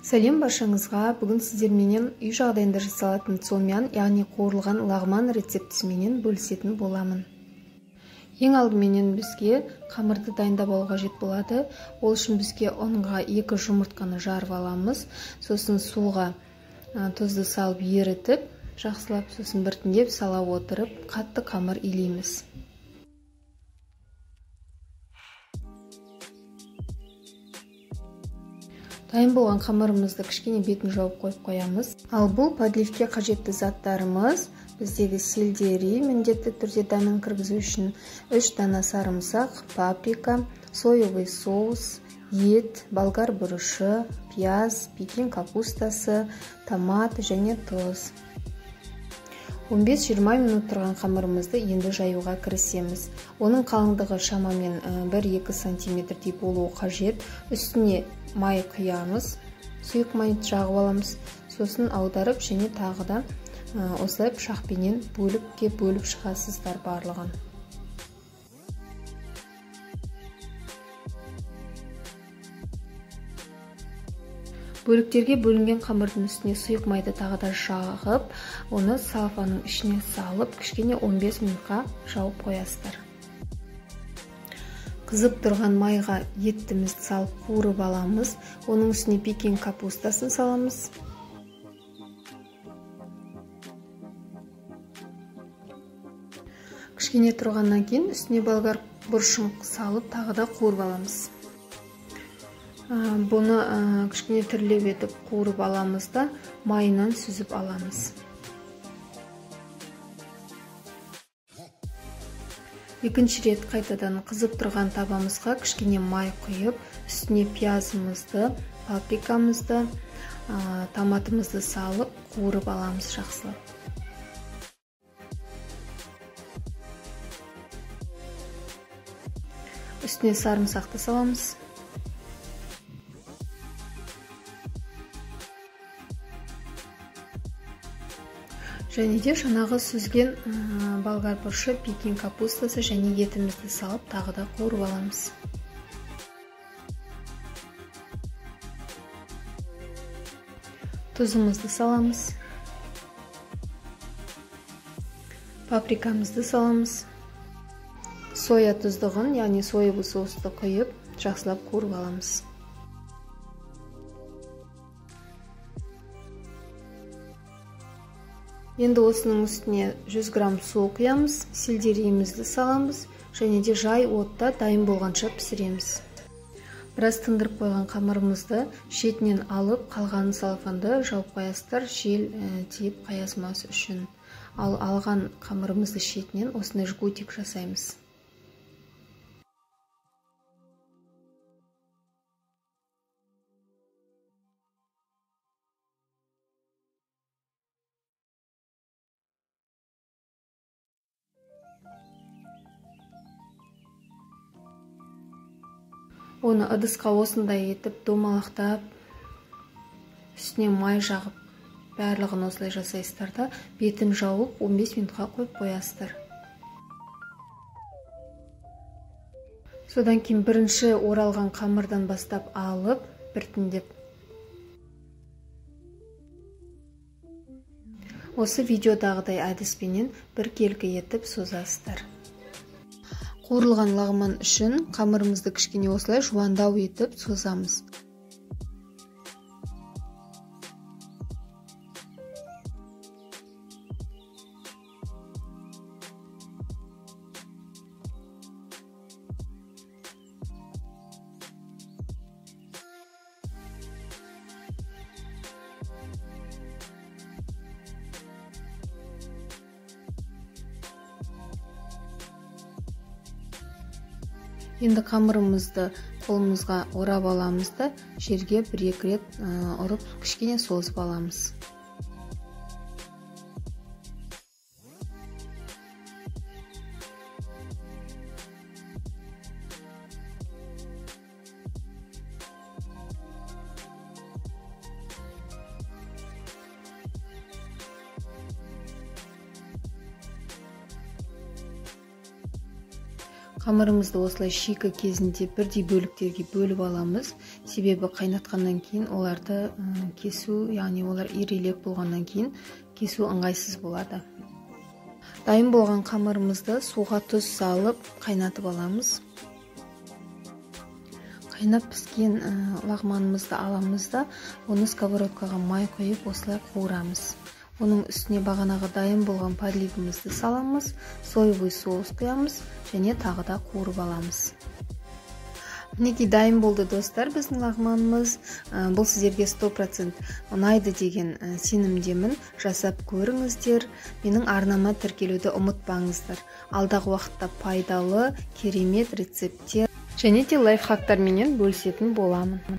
Сәлем баршаңызға. Бүгін сіздерменен үй жағдайында жасалатын цомян, яғни қуырылған лагман рецептісіменен бөлісетін боламын. Ең алдыменен бізге қамырды дайындап алуға қажет болады. Ол үшін бізге ұнға 2 жұмыртқаны жарып аламыз. Сосын суға тұзды салып ерітіп, жақсылап сосын біртіндеп сала отырып, қатты қамыр илейміз. Дайын болған қамырымызды кішкене бетін жауып қойып қоямыз. Ал бұл подливке қажетті заттарымыз. Біздегі сельдерей міндетті түрде дәмін кіргізу үшін 3 дана сарымсақ, паприка, соевый соус, ет, болгар бұрышы, пияз, пекин капустасы, томат және тұз. 15-20 минут тұрған қамырымызды енді жаюға кірісеміз. Оның қалыңдығы шамамен 1-2 сантиметрдей болуы қажет. Үстіне май құямыз, сұйық май жағып аламыз. Сосын аударып және тағы да осылай пышақпенен бөліп шығасыздар барлығын. Бөліктерге бөлінген қамырдың үстіне сұйық майды тағы да жағып, оны салфаның ішіне салып, кішкене 15 минутқа жауып қоясыздар. Қызып тұрған майға еттімізді салып қуырып аламыз. Оның үстіне пекин капустасын саламыз. Кішкене тұрғаннан кейін үстіне болгар бұрышын салып, тағы да қуырып аламыз. Бұны кішкене түрлеп етіп қуырып аламыз да майынан сүзіп аламыз. Екінші рет қайтадан қызып тұрған табамызға кішкене май құйып, үстіне пиязымызды, паприкамызды, томатымызды салып қуырып аламыз жақсылап. Үстіне сарымсақты саламыз. Және де жаңағы сүзген болгар бұрышы, пекин капустасы және етімізді салып, тағы да қуырып аламыз. Тұзымызды саламыз. Паприкамызды саламыз. Соя тұздығын, яғни соевый соусты құйып, жақсылап қуырып аламыз. Енді осының үстіне 100 грамм су құямыз, сельдерейімізді саламыз, және де жай отта дайын болғанша пісіреміз. Біраз тындырып қойған қамырымызды шетінен алып, қалғанын салфанды жауып қоясыздар, жел тиіп қаясымас үшін. Ал алған қамырымызды шетінен осындай жгутик жасаймыз. Оны ыдысқа осындай етіп, домалақтап, үстіне май жағып, барлығын осылай жасайсыздар да, бетін жауып 15 минутқа қойып қоясыздар. Содан кейін бірінші оралған қамырдан бастап алып, біртіндеп. Осы видеодағыдай әдіспенен біркелкі етіп созасыздар. Қуырылған лагман үшін қамырымызды кішкене осылай жуандау етіп созамыз. Енді қамырымызды қолымызға орап аламыз да, жерге 1-2 рет ұрып, кішкене созып аламыз. Қамырымызды осылай шикі кезінде бірдей бөліктерге бөліп аламыз. Себебі қайнатқаннан кейін оларды кесу, яғни олар ирелеп болғаннан кейін кесу ыңғайсыз болады. Дайын болған қамырымызды суға тұз салып қайнатып аламыз. Қайнап піскен лағманымызды аламыз да, оны сковородкаға май құйып осылай қуырамыз. Оның үстіне бағанағы дайын болған подливымызды саламыз, соевый соус құямыз және тағы да қуырып аламыз. Мінекей дайын болды достар біздің лағманымыз. Бұл сіздерге 100% ұнайды деген сенімдемін. Жасап көріңіздер. Менің арнама тіркелуді ұмытпаңыздар. Алдағы уақытта пайдалы, керемет рецепттер және де лайфхактарменен бөлісетін боламын.